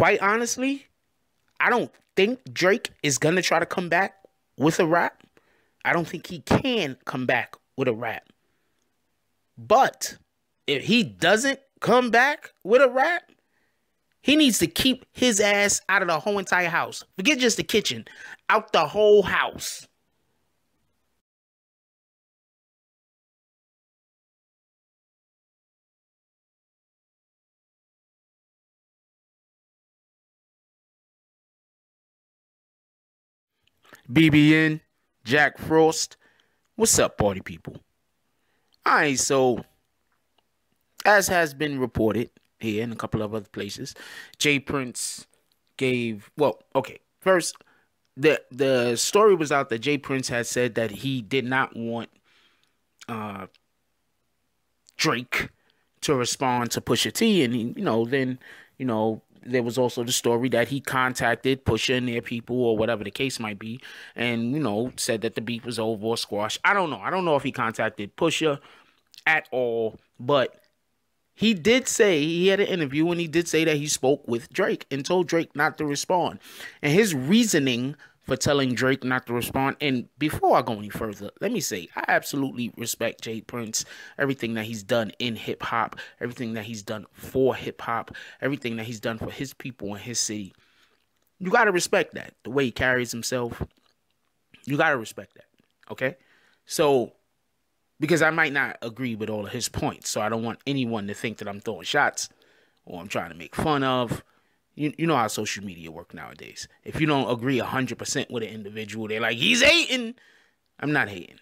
quite honestly, I don't think Drake is gonna try to come back with a rap. I don't think he can come back with a rap. But if he doesn't come back with a rap, he needs to keep his ass out of the whole entire house. Forget just the kitchen, out the whole house. BBN, Jack Frost, what's up, party people? Alright, so as has been reported here in a couple of other places, Jay Prince gave okay. First, the story was out that Jay Prince had said that he did not want uh Drake to respond to Pusha T, and then there was also the story that he contacted Pusha and their people or whatever the case might be, and said that the beef was over or squashed. I don't know. I don't know if he contacted Pusha at all, but he did say he had an interview and he did say that he spoke with Drake and told Drake not to respond. And his reasoning for telling Drake not to respond, and before I go any further, let me say I absolutely respect Jay Prince, everything that he's done in hip hop, everything that he's done for hip hop, everything that he's done for his people and his city. You got to respect that. The way he carries himself, you got to respect that. Okay? So, because I might not agree with all of his points, so I don't want anyone to think that I'm throwing shots or I'm trying to make fun of. You know how social media work nowadays. If you don't agree 100% with an individual, they're like, he's hating. I'm not hating.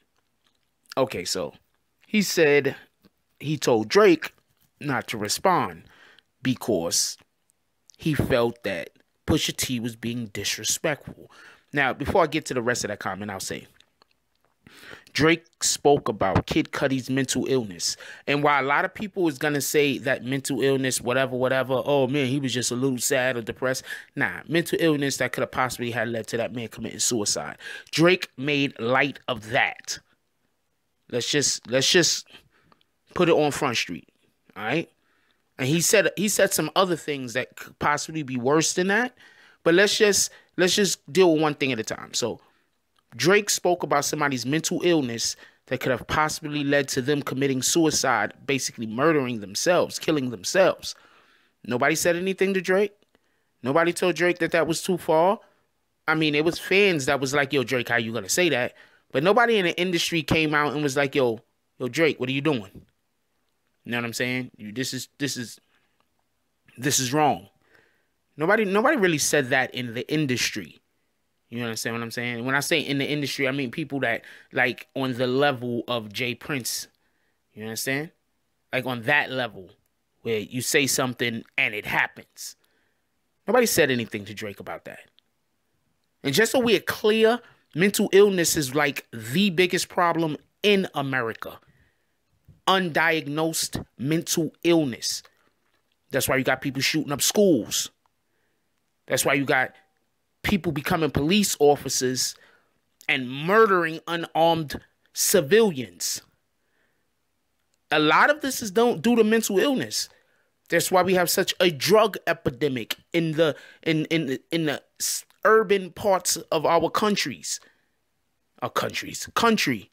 Okay, so he said he told Drake not to respond because he felt that Pusha T was being disrespectful. Now, before I get to the rest of that comment, I'll say Drake spoke about Kid Cudi's mental illness. And while a lot of people is going to say that mental illness, whatever, oh man, he was just a little sad or depressed. Nah, mental illness that could have possibly had led to that man committing suicide. Drake made light of that. Let's just put it on Front Street. All right? And he said some other things that could possibly be worse than that. But let's just deal with one thing at a time. So Drake spoke about somebody's mental illness that could have possibly led to them committing suicide, basically murdering themselves, killing themselves. Nobody said anything to Drake. Nobody told Drake that was too far. I mean, it was fans that was like, yo, Drake, how you gonna say that? But nobody in the industry came out and was like, yo, Drake, what are you doing? You know what I'm saying? This is wrong. Nobody really said that in the industry. You understand what I'm saying? When I say in the industry, I mean people that like on the level of Jay Prince. You understand? Like on that level where you say something and it happens. Nobody said anything to Drake about that. And just so we're clear, mental illness is like the biggest problem in America. Undiagnosed mental illness. That's why you got people shooting up schools. That's why you got people becoming police officers and murdering unarmed civilians. A lot of this is due to mental illness. That's why we have such a drug epidemic in the urban parts of our countries. Country.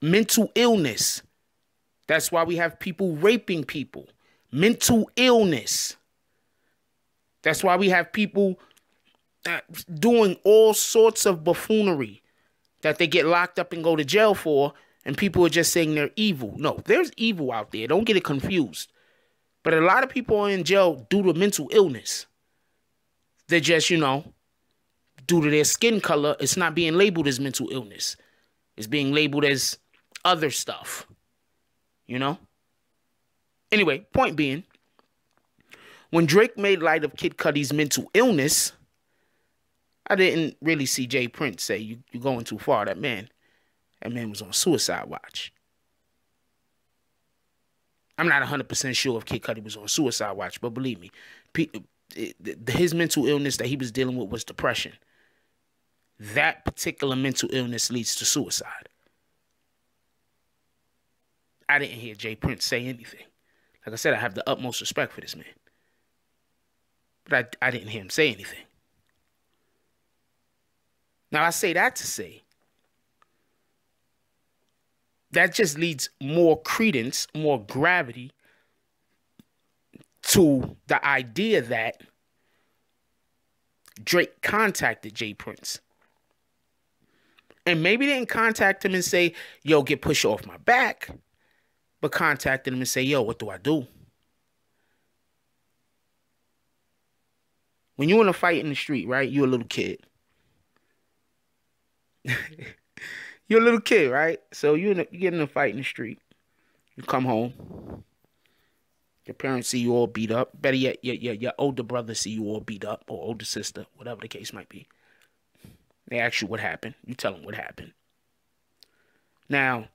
Mental illness. That's why we have people raping people. Mental illness. That's why we have people doing all sorts of buffoonery that they get locked up and go to jail for, and people are just saying they're evil. No, there's evil out there. Don't get it confused. But a lot of people are in jail due to mental illness. They're just, due to their skin color, it's not being labeled as mental illness. It's being labeled as other stuff. Anyway, point being, when Drake made light of Kid Cudi's mental illness, I didn't really see Jay Prince say, you're going too far. That man was on suicide watch. I'm not 100% sure if Kid Cudi was on suicide watch, but believe me, his mental illness that he was dealing with was depression. That particular mental illness leads to suicide. I didn't hear Jay Prince say anything. Like I said, I have the utmost respect for this man. But I didn't hear him say anything. Now, I say that to say that just leads more credence, more gravity to the idea that Drake contacted J. Prince. And maybe they didn't contact him and say, yo, get Pusha off my back. But contacted him and say, yo, what do I do? When you're in a fight in the street, right? You're a little kid. You're a little kid, right? So you get in a fight in the street. You come home. Your parents see you all beat up. Better yet, your older brother see you all beat up, or older sister, whatever the case might be. They ask you what happened. You tell them what happened. Now,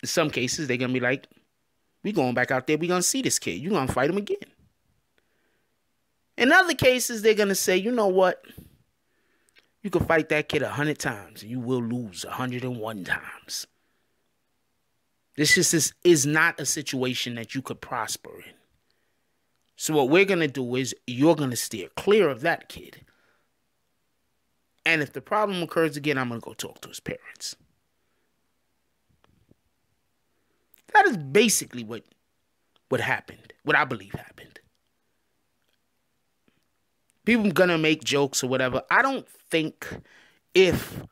in some cases, they're going to be like, we going back out there. We going to see this kid. You going to fight him again. In other cases, they're going to say, you know what? You can fight that kid 100 times, and you will lose 101 times. This just is not a situation that you could prosper in. So what we're going to do is you're going to steer clear of that kid. And if the problem occurs again, I'm going to go talk to his parents. That is basically what happened, what I believe happened. People are going to make jokes or whatever. I don't think if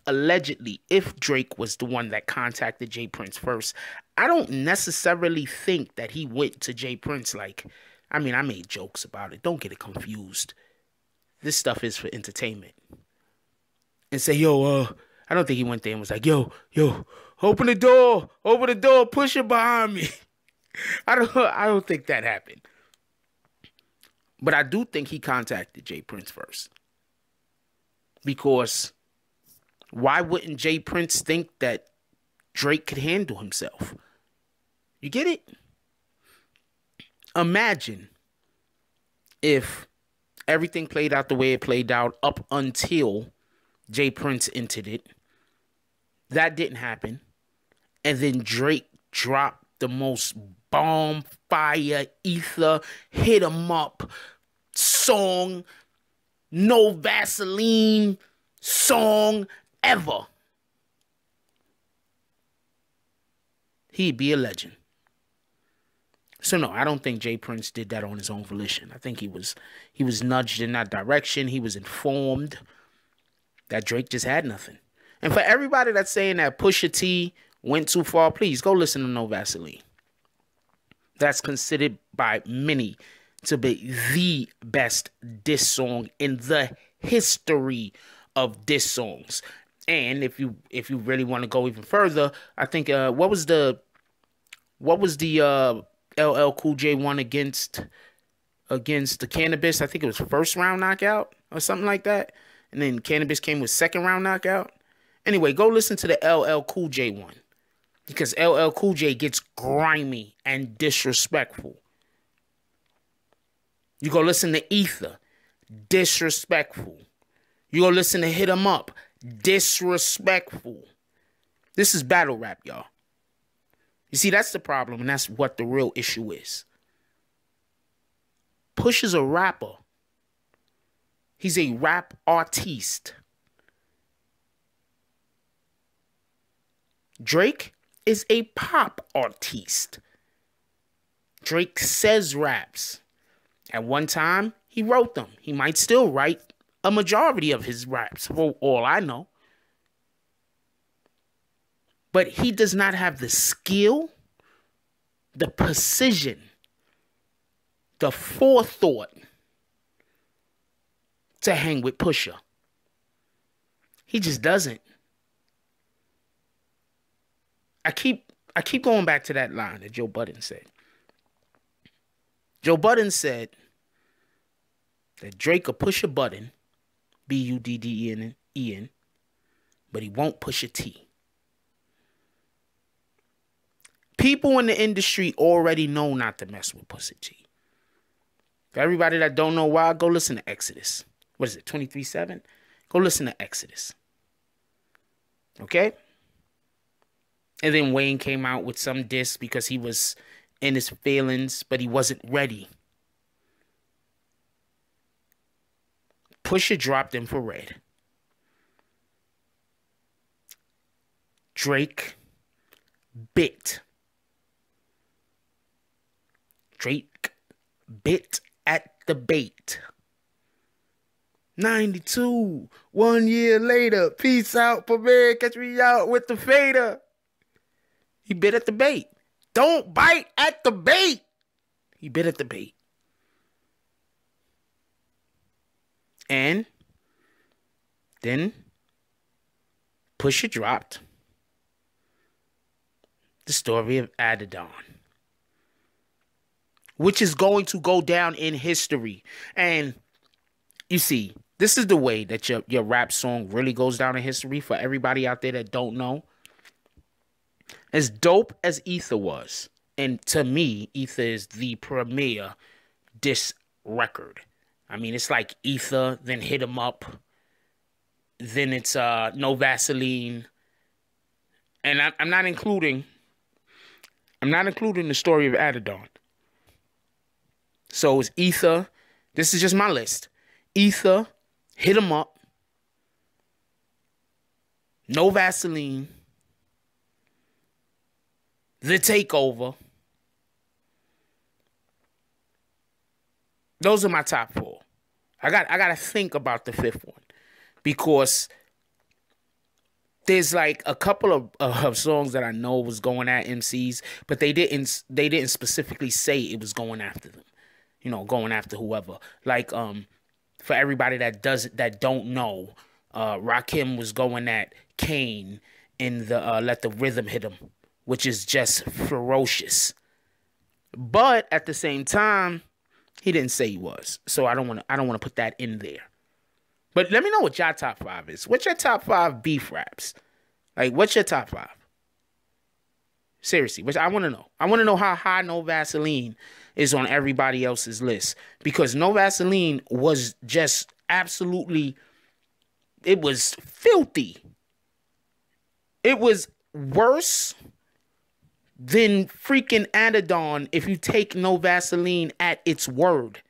allegedly, if Drake was the one that contacted J. Prince first, I don't necessarily think that he went to J. Prince like, I mean, I made jokes about it. Don't get it confused. This stuff is for entertainment. And say, yo, I don't think he went there and was like, yo, open the door, push it behind me. I don't think that happened. But I do think he contacted J. Prince first. Because why wouldn't J. Prince think that Drake could handle himself? You get it? Imagine if everything played out the way it played out up until J. Prince entered it. That didn't happen. And then Drake dropped the most bomb fire ether hit 'em up song, no Vaseline song ever. He'd be a legend. So no, I don't think J. Prince did that on his own volition. I think he was nudged in that direction. He was informed that Drake just had nothing. And for everybody that's saying that Pusha T went too far, please go listen to No Vaseline. That's considered by many to be the best diss song in the history of diss songs. And if you really want to go even further, I think what was the LL Cool J one against the Cannabis? I think it was first round knockout or something like that. And then Cannabis came with second round knockout. Anyway, go listen to the LL Cool J one. Because LL Cool J gets grimy and disrespectful. You go listen to Ether. Disrespectful. You go listen to Hit 'Em Up. Disrespectful. This is battle rap, y'all. You see, that's the problem, and that's what the real issue is. Push is a rapper. He's a rap artiste. Drake is a pop artiste. Drake says raps. At one time, he wrote them. He might still write a majority of his raps, for all I know. But he does not have the skill, the precision, the forethought to hang with Pusha. He just doesn't. I keep going back to that line that Joe Budden said. Joe Budden said that Drake will push a button, Budden, but he won't push a T. People in the industry already know not to mess with Pusha T. For everybody that don't know why, go listen to Exodus. What is it, 23/7? Go listen to Exodus. Okay? And then Wayne came out with some diss because he was in his feelings, but he wasn't ready. Pusha dropped Infrared. Drake bit. Drake bit at the bait. 92. 1 year later. Peace out, Premier. Catch me out with the fader. He bit at the bait. Don't bite at the bait. He bit at the bait. And then Pusha dropped the story of Adidon, which is going to go down in history. And you see, this is the way that your rap song really goes down in history for everybody out there that don't know. As dope as Ether was, and to me, Ether is the premier diss record. I mean, it's like Ether, then Hit 'Em Up, then it's No Vaseline, and I'm not including the story of Adidon. So it's Ether. This is just my list. Ether, Hit 'Em Up, No Vaseline, The Takeover. Those are my top 4. I gotta think about the 5th one, because there's like a couple of songs that I know was going at MCs, but they didn't specifically say it was going after them. You know, going after whoever. Like for everybody that don't know, Rakim was going at Kane in the Let the Rhythm Hit Him, which is just ferocious. But at the same time, he didn't say he was. So I don't want to put that in there. But let me know what your top 5 is. What's your top 5 beef raps? Like, what's your top 5? Seriously, which I want to know. I want to know how high No Vaseline is on everybody else's list. Because No Vaseline was just absolutely, it was filthy. It was worse than freaking Adidon if you take No Vaseline at its word.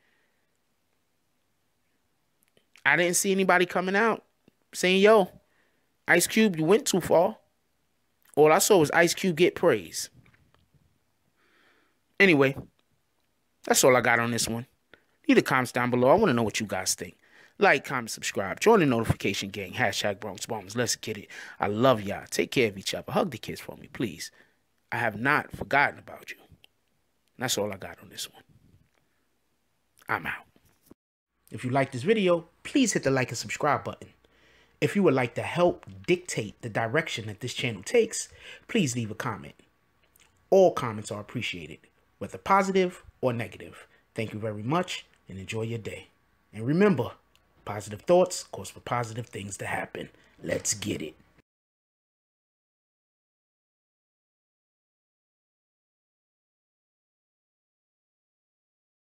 I didn't see anybody coming out saying, yo, Ice Cube, you went too far. All I saw was Ice Cube get praise. Anyway, that's all I got on this one. Leave the comments down below. I want to know what you guys think. Like, comment, subscribe. Join the notification gang. # Bronx Bombers. Let's get it. I love y'all. Take care of each other. Hug the kids for me, please. I have not forgotten about you. That's all I got on this one. I'm out. If you like this video, please hit the like and subscribe button. If you would like to help dictate the direction that this channel takes, please leave a comment. All comments are appreciated, whether positive or negative. Thank you very much and enjoy your day. And remember, positive thoughts cause for positive things to happen. Let's get it.